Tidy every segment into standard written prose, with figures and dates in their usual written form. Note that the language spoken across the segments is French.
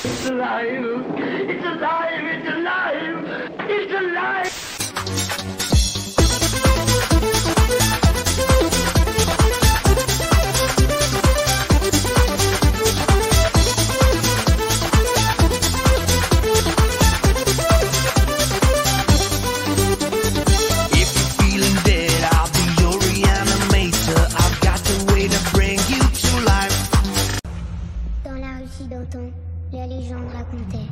It's alive! It's alive! It's alive! It's alive! Dans la Russie d'antan, la légende racontait: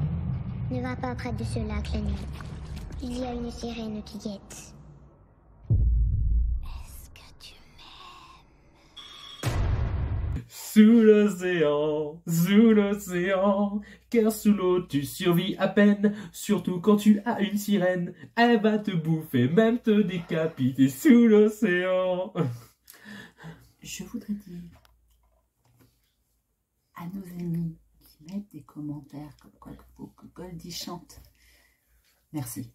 ne va pas près de ce lac la nuit. Il y a une sirène qui guette. Est-ce que tu m'aimes? Sous l'océan, car sous l'eau tu survis à peine, surtout quand tu as une sirène, elle va te bouffer, même te décapiter sous l'océan. Je voudrais dire à nos amis qui mettent des commentaires comme quoi il faut que Goldie chante. Merci.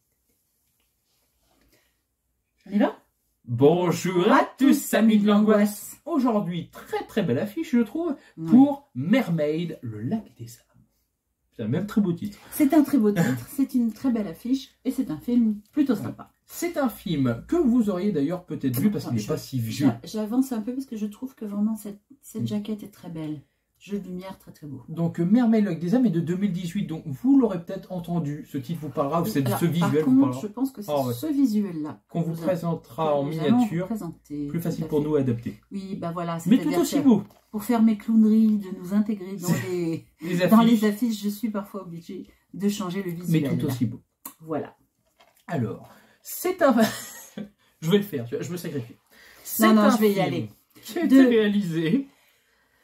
On y va? Bonjour à tous amis de l'angoisse. Aujourd'hui, très belle affiche je trouve, pour Mermaid, le lac des âmes. C'est un même très beau titre. C'est un très beau titre, c'est une très belle affiche et c'est un film plutôt sympa. C'est un film que vous auriez d'ailleurs peut-être vu parce qu'il n'est pas si vieux. J'avance un peu parce que je trouve que vraiment cette jaquette est très belle. Jeu de lumière très beau. Donc Mermaid, le lac des âmes est de 2018, donc vous l'aurez peut-être entendu, ce titre vous parlera, ou ce visuel par vous contre, parlera. je pense que c'est ce visuel-là Qu'on vous présentera en miniature, plus facile pour nous à adapter. Oui, bah voilà. Mais tout aussi beau. Pour faire mes clowneries, de nous intégrer dans les affiches, je suis parfois obligée de changer le visuel. Mais tout aussi beau. Voilà. Alors, c'est un... je vais le faire, je me sacrifie. Non, je vais y aller. Qui a été réalisé...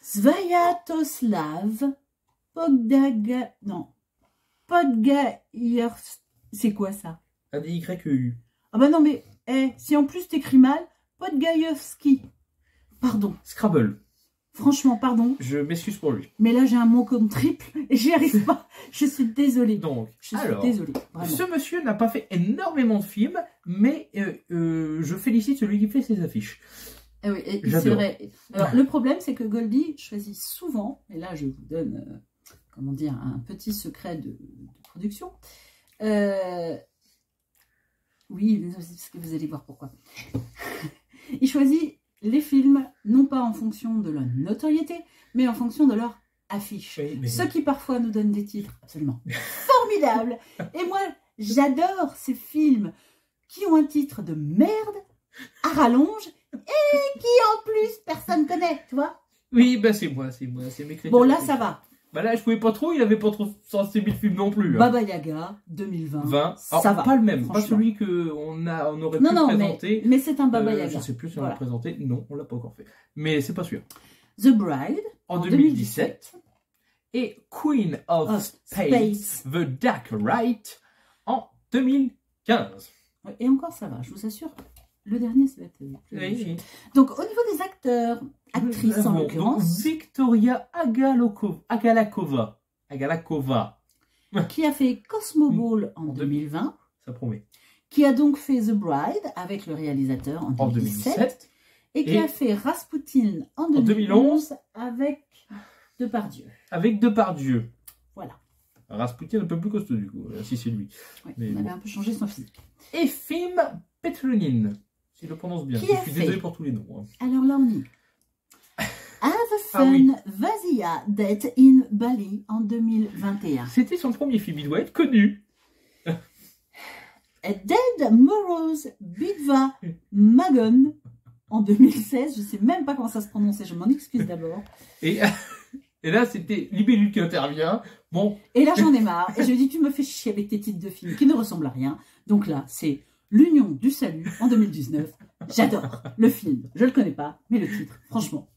Sviatoslav Podgayevski. C'est quoi ça? A-D-Y-E-U. Ah bah non mais, si en plus t'écris mal, Podgayevski. Pardon. Scrabble. Franchement, pardon. Je m'excuse pour lui. Mais là j'ai un mot comme triple et j'y arrive pas. Je suis désolée. Donc, je suis désolée. Vraiment. Ce monsieur n'a pas fait énormément de films, mais je félicite celui qui fait ses affiches. Eh oui, c'est vrai. Alors, le problème, c'est que Goldie choisit souvent, et là, je vous donne, comment dire, un petit secret de production. Oui, parce que vous allez voir pourquoi. Il choisit les films, non pas en fonction de leur notoriété, mais en fonction de leur affiche. Oui, ce qui, parfois, nous donne des titres absolument formidables. Et moi, j'adore ces films qui ont un titre de merde, à rallonge, et qui en plus personne connaît, tu vois. Oui, bah c'est moi, c'est mes critères. Bon là ça va. Bah là je pouvais pas trop, il avait pas trop 106 000 films non plus. Hein. Baba Yaga 2020. Ça va. Pas le même, pas celui que on aurait pu présenter. Mais c'est un Baba Yaga. Je sais plus si on l'a présenté, non, on l'a pas encore fait. Mais c'est pas sûr. The Bride en 2017 et Queen of Spades, The Dark Rite en 2015. Et encore ça va, je vous assure. Le dernier, ça va être plus Donc, au niveau des acteurs, actrices en l'occurrence. Victoria Agalakova. Qui a fait Cosmo Ball en 2020. Ça promet. Qui a donc fait The Bride avec le réalisateur en 2017. Et qui a fait Rasputin en 2011 avec Depardieu. Avec Depardieu. Voilà. Rasputin un peu plus costaud du coup, si c'est lui. Oui, on avait un peu changé son physique. Et Fim Petrunin. Je le prononce bien. Je suis désolé pour tous les noms. Hein. Alors là, on y est. Have Fun Vazia Date in Bali en 2021. C'était son premier film, il doit être connu. Dead Morose Bidva Magon en 2016. Je ne sais même pas comment ça se prononçait, je m'en excuse d'abord. Et là, c'était Libellule qui intervient. Bon. Et là, j'en ai marre. Et je dis, tu me fais chier avec tes titres de films qui ne ressemblent à rien. Donc là, c'est L'Union du Salut en 2019. J'adore le film. Je ne le connais pas, mais le titre, franchement.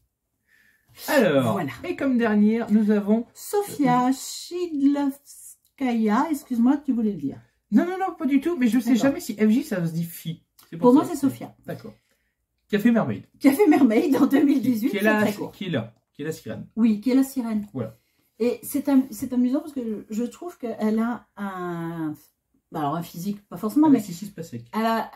Alors, voilà. Et comme dernière, nous avons... Sofia Chidlovskaya. Excuse-moi, tu voulais le dire. Non, pas du tout. Mais je ne sais jamais si FJ, ça se dit fille. Pour moi, c'est Sofia. D'accord. Qui a fait Mermaid. Qui a fait Mermaid en 2018. Qui est là. Qui est la sirène. Oui, qui est la sirène. Voilà. Et c'est amusant parce que je trouve qu'elle a un physique, pas forcément, mais... elle a...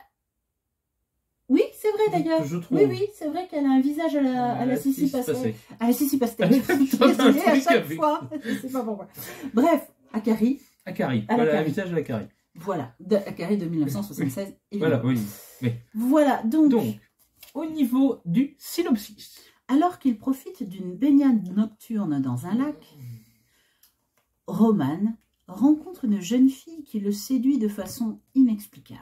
Oui, c'est vrai d'ailleurs. Je trouve. Oui, oui, c'est vrai qu'elle a un visage à la Sissi Pastel. À la Sissi Pastel. Je suis Putain, désolée à un chaque truc fois. Je sais pas pourquoi. Bref, Akari. Akari. À la Voilà, Carrie. un visage de la Carrie. Voilà, Akari de 1976. évidemment. Voilà, oui. Mais, Voilà, donc, au niveau du synopsis. alors qu'il profite d'une baignade nocturne dans un lac, Roman rencontre une jeune fille qui le séduit de façon inexplicable.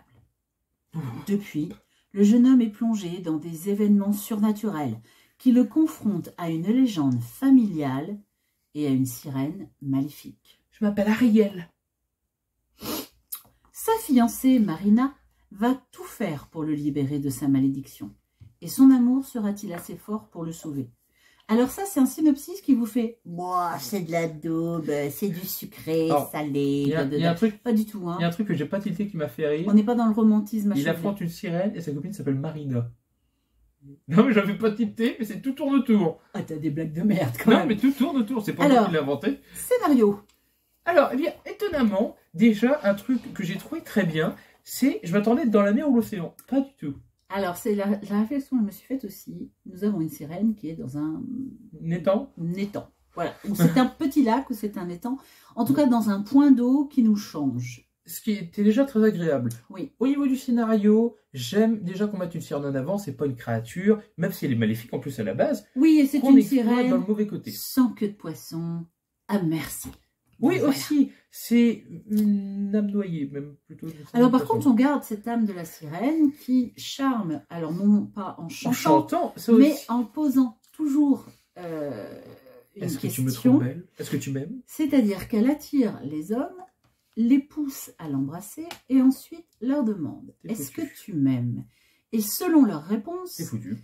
Depuis, le jeune homme est plongé dans des événements surnaturels qui le confrontent à une légende familiale et à une sirène maléfique. Je m'appelle Ariel. Sa fiancée, Marina, va tout faire pour le libérer de sa malédiction. Et son amour sera-t-il assez fort pour le sauver? Alors ça, c'est un synopsis qui vous fait « Moi, c'est de la daube, c'est du sucré, Alors, salé... » Il y a un truc, Pas du tout, hein. il y a un truc que j'ai pas tilté qui m'a fait rire. On n'est pas dans le romantisme. Il affronte une sirène et sa copine s'appelle Marina. Non mais j'avais pas tilté, mais c'est tout tourne autour. Ah, t'as des blagues de merde quand Non même. mais tout tourne autour, c'est pas Alors, moi qui l'ai inventé. Scénario. Alors, eh bien, étonnamment, déjà, un truc que j'ai trouvé très bien, c'est, je m'attendais dans la mer ou l'océan. Pas du tout. Alors, c'est la réflexion que je me suis faite aussi. Nous avons une sirène qui est dans un N'étant étang. Voilà. Ou c'est un petit lac ou c'est un étang. En tout cas, dans un point d'eau qui nous change. ce qui était déjà très agréable. Oui. Au niveau du scénario, j'aime déjà qu'on mette une sirène en avant, c'est pas une créature, même si elle est maléfique en plus à la base. Oui, et c'est qu'on une exploite sirène dans le mauvais côté. sans queue de poisson. Ah, merci. Oui, Voilà. aussi, c'est une âme noyée, même plutôt. Alors par contre, on garde cette âme de la sirène qui charme, alors non pas en en chantant, chantant, ça mais aussi. en posant toujours une Est-ce que tu me question. trouves belle? Est-ce que tu m'aimes? C'est-à-dire qu'elle attire les hommes, les pousse à l'embrasser et ensuite leur demande « T'es Est-ce que foutu. tu m'aimes ?» Et selon leur réponse, C'est foutu.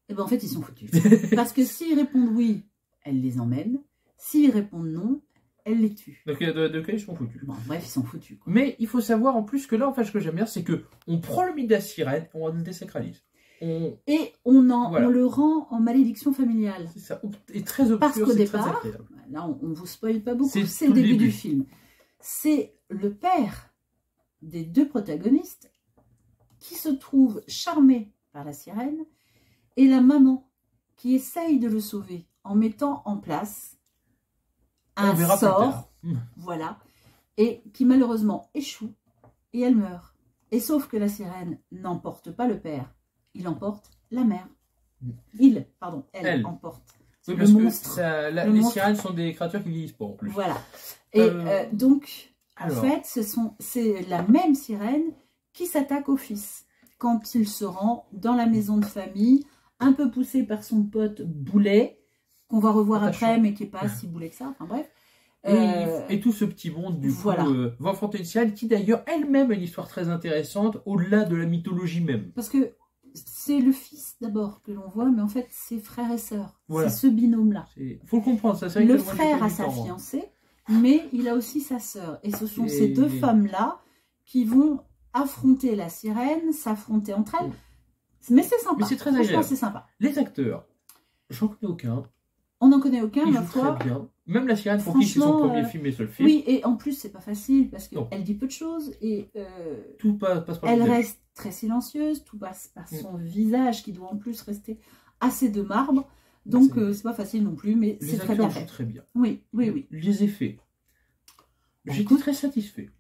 eh ben en fait ils sont foutus. Parce que s'ils répondent oui, elle les emmène. S'ils répondent non, elle les tue. Donc, de cas, ils sont foutus. Bon, bref, ils sont foutus. Quoi. Mais il faut savoir en plus que là, en fait, ce que j'aime bien, c'est que on prend le mythe de la sirène et on le désacralise. Et Voilà. on le rend en malédiction familiale. C'est ça. Et très obscur, Parce qu'au c'est très départ, agréable. là on vous spoil pas beaucoup, C'est c'est le tout le début début. du film. C'est le père des deux protagonistes qui se trouve charmé par la sirène et la maman qui essaye de le sauver en mettant en place On un verra plus sort, tard. voilà, et qui malheureusement échoue et elle meurt. Et sauf que la sirène n'emporte pas le père, il emporte la mère. Elle emporte. Oui, Le parce que monstre. ça, Le les monstre. sirènes sont des créatures qui vieillissent pas en plus. Voilà. Et donc, alors. en fait, c'est la même sirène qui s'attaque au fils quand il se rend dans la maison de famille, un peu poussé par son pote Boulet, qu'on va revoir Attachant. après, mais qui n'est pas si boulet que ça. Enfin bref. Et tout ce petit monde, du voilà. coup, va affronter une sirène qui, d'ailleurs, elle-même a une histoire très intéressante, au-delà de la mythologie même. Parce que c'est le fils d'abord que l'on voit, mais en fait, c'est frère et sœur. Voilà. C'est ce binôme-là. Il faut le comprendre, ça. C'est vrai Le que moi, j'ai frère pas a du sa temps, hein. fiancée, mais il a aussi sa sœur. Et ce sont Et- ces deux femmes-là qui vont affronter la sirène, s'affronter entre elles. Mais c'est sympa. Mais c'est très Franchement, agréable. c'est sympa. Les acteurs, j'en connais aucun. On n'en connaît aucun, Ils ma jouent foi. très bien. Même la sirène, pour qui c'est son Franchement, premier film et seul film, Oui, et en plus, c'est pas facile parce Non. qu'elle dit peu de choses et tout passe par le elle visage. reste très silencieuse, tout passe par son visage qui doit en plus rester assez de marbre. Donc, c'est pas facile non plus, mais Les c'est très bien acteurs jouent fait. très bien. Oui, oui, oui. Les effets. Bah, J'étais écoute, très satisfait.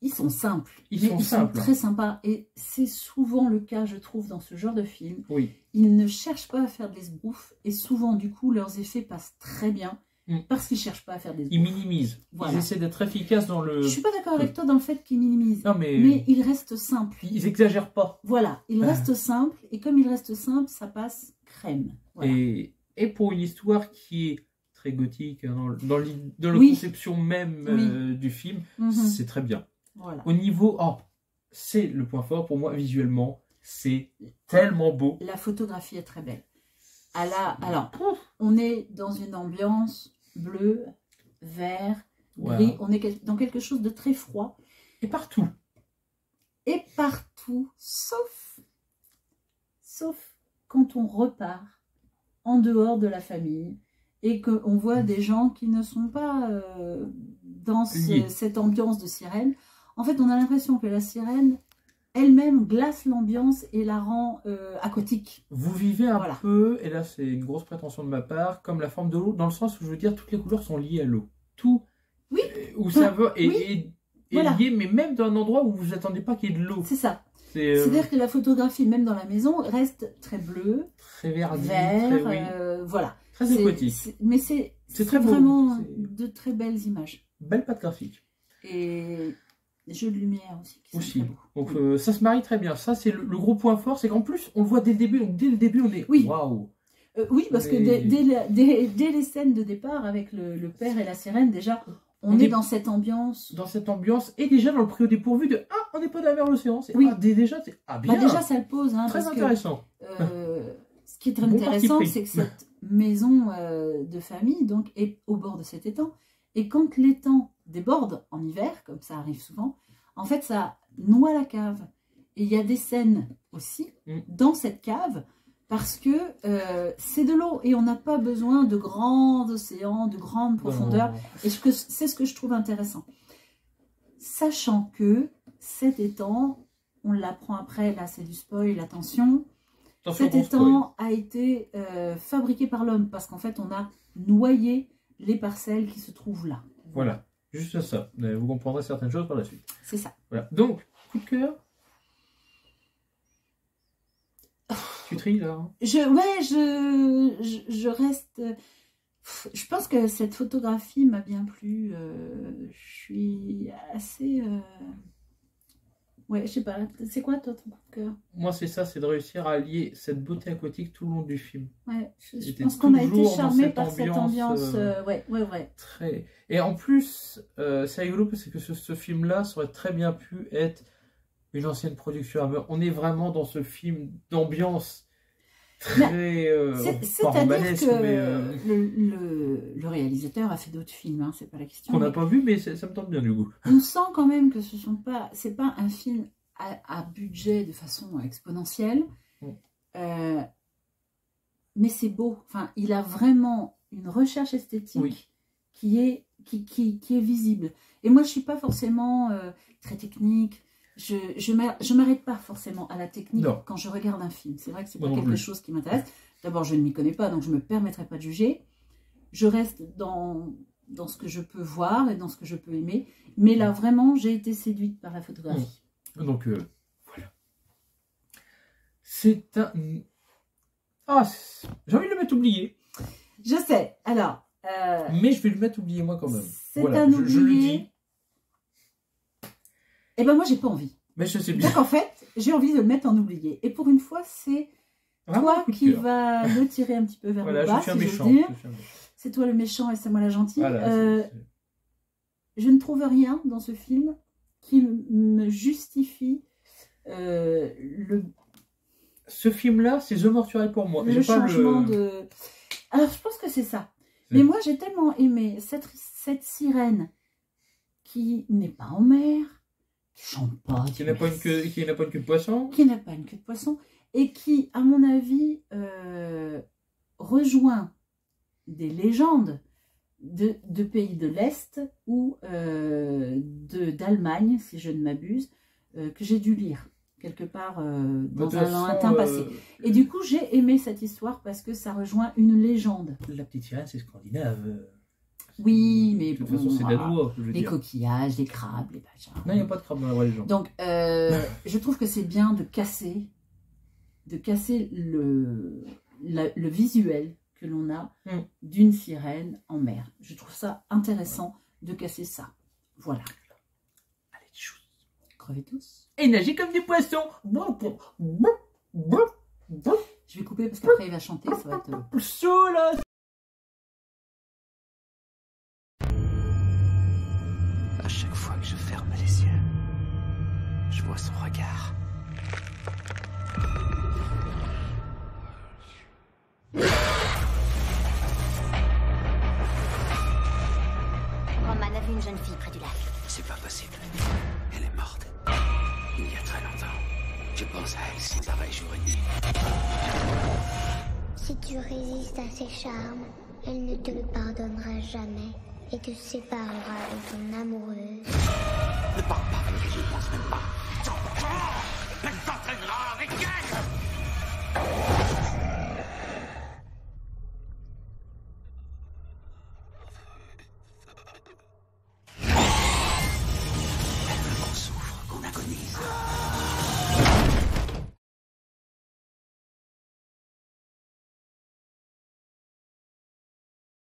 Ils sont simples. Ils mais sont ils simples. sont très sympas. Et c'est souvent le cas, je trouve, dans ce genre de film. Oui. Ils ne cherchent pas à faire de l'esbrouf. Et souvent, du coup, leurs effets passent très bien. Parce qu'ils ne cherchent pas à faire des Ils esbroufs. minimisent. Voilà. Ils essaient d'être efficaces dans le... Je suis pas d'accord avec toi dans le fait qu'ils minimisent. Non, mais... Mais ils restent simples. Ils exagèrent pas. Voilà, ils restent simples. Et comme ils restent simples, ça passe crème. Voilà. Et pour une histoire qui est très gothique, hein, dans la Oui. conception même Oui. du film, Mhm. c'est très bien. Voilà. Au niveau... Oh, c'est le point fort pour moi, visuellement. C'est tellement beau. La photographie est très belle. Alors, on est dans une ambiance bleu, vert, gris. Voilà. On est dans quelque chose de très froid. Et partout. Et partout, sauf quand on repart en dehors de la famille et qu'on voit des gens qui ne sont pas dans Liés. cette ambiance de sirène. En fait, on a l'impression que la sirène elle-même glace l'ambiance et la rend aquatique. Vous vivez un Voilà. peu, et là c'est une grosse prétention de ma part, comme la forme de l'eau, dans le sens où je veux dire toutes les couleurs sont liées à l'eau. Tout Oui. Où ça va est, Oui. est Voilà. lié, mais même dans un endroit où vous attendez pas qu'il y ait de l'eau. C'est ça. C'est C'est-à-dire que la photographie, même dans la maison, reste très bleue, très verdi, vert, très, oui, voilà. très C'est- aquatique. Mais c'est très beau. vraiment C'est- de très belles images. Belle patte graphique. Et des jeux de lumière aussi. Qui sont Aussi. très beaux. Donc ça se marie très bien. Ça c'est le gros point fort, c'est qu'en plus on le voit dès le début. Donc dès le début on est Oui. waouh. Oui, parce que Mais- dès les scènes de départ avec le père et la sirène, déjà, on est dans cette ambiance. Dans cette ambiance et déjà dans le prix au dépourvu de ah on n'est pas dans la mer l'océan. Oui. Déjà c'est ah bien. Bah, déjà, ça le pose. Hein, très parce que, intéressant. ce qui est très Bon intéressant, parti pris. c'est que cette maison de famille donc, est au bord de cet étang. Et quand l'étang déborde en hiver, comme ça arrive souvent, en fait, ça noie la cave. Et il y a des scènes aussi dans cette cave parce que c'est de l'eau et on n'a pas besoin de grands océans, de grandes profondeurs. Et c'est ce que je trouve intéressant. Sachant que cet étang, on l'apprend après, là c'est du spoil, attention, Attention, cet bon étang a été fabriqué par l'homme parce qu'en fait on a noyé les parcelles qui se trouvent là. Voilà, juste ça. Vous comprendrez certaines choses par la suite. C'est ça. Voilà. Donc, coup de cœur. Tu tries là hein. Je reste... Je pense que cette photographie m'a bien plu. Je suis assez... Ouais, je sais pas. C'est quoi toi ton coup de cœur? Moi, c'est ça, c'est de réussir à allier cette beauté aquatique tout le long du film. Ouais, je J'étais pense qu'on a été toujours dans charmé cette par cette ambiance. Ouais. Très. Et en plus, c'est rigolo parce que ce film-là, ça aurait très bien pu être une ancienne production Hammer. On est vraiment dans ce film d'ambiance très. C'est-à-dire romanesque, que mais, le réalisateur a fait d'autres films, hein, c'est pas la question. qu'on n'a mais pas vu, mais ça me tente bien du coup. on sent quand même que c'est pas un film à budget de façon exponentielle, mais c'est beau. Enfin, il a vraiment une recherche esthétique qui est visible. Et moi, je suis pas forcément très technique. Je m'arrête pas forcément à la technique quand je regarde un film. C'est vrai que c'est pas quelque chose qui m'intéresse. D'abord, je ne m'y connais pas, donc je me permettrai pas de juger. Je reste dans ce que je peux voir et dans ce que je peux aimer. Mais là, vraiment, j'ai été séduite par la photographie. Donc, voilà. C'est un... Ah, j'ai envie de le mettre oublié. Je sais. Alors... mais je vais le mettre oublié moi quand même. C'est Voilà, un je le oublié. dis. Eh ben moi, j'ai pas envie. Mais je sais bien. Donc en fait, j'ai envie de le mettre en oublié. Et pour une fois, c'est toi qui vas le tirer un petit peu vers voilà, le bas, je suis un si j'ose méchant. dire. Je suis un méchant. C'est toi le méchant et c'est moi la gentille. Voilà, Je ne trouve rien dans ce film qui me justifie Ce film-là, c'est The Mortuary pour moi. le J'ai pas changement de... Alors, je pense que c'est ça. Mais moi, j'ai tellement aimé cette sirène qui n'est pas en mer, qui chante pas, Qui n'a pas une queue de poisson. qui n'a pas une queue de poisson, et qui, à mon avis, rejoint des légendes de pays de l'Est ou d'Allemagne, si je ne m'abuse, que j'ai dû lire quelque part dans un lointain passé. Et du coup, j'ai aimé cette histoire parce que ça rejoint une légende. La petite sirène, c'est scandinave. Oui, mais de toute bon, façon, c'est danois, je veux les dire. coquillages, les crabes, les bajars. Non, il n'y a pas de crabe dans la vraie légende. Donc, je trouve que c'est bien de casser le visuel que l'on a d'une sirène en mer. Je trouve ça intéressant de casser ça. Voilà. Allez, des choses. Crevez tous. Et nager comme des poissons. Je vais couper parce qu'après il va chanter, ça va être... Sous la... À chaque fois que je ferme les yeux, je vois son regard. Roman a vu une jeune fille près du lac. C'est pas possible. Elle est morte. Il y a très longtemps. Je pense à elle sans arrêt jour et nuit. Si tu résistes à ses charmes, elle ne te le pardonnera jamais et te séparera de ton amoureux.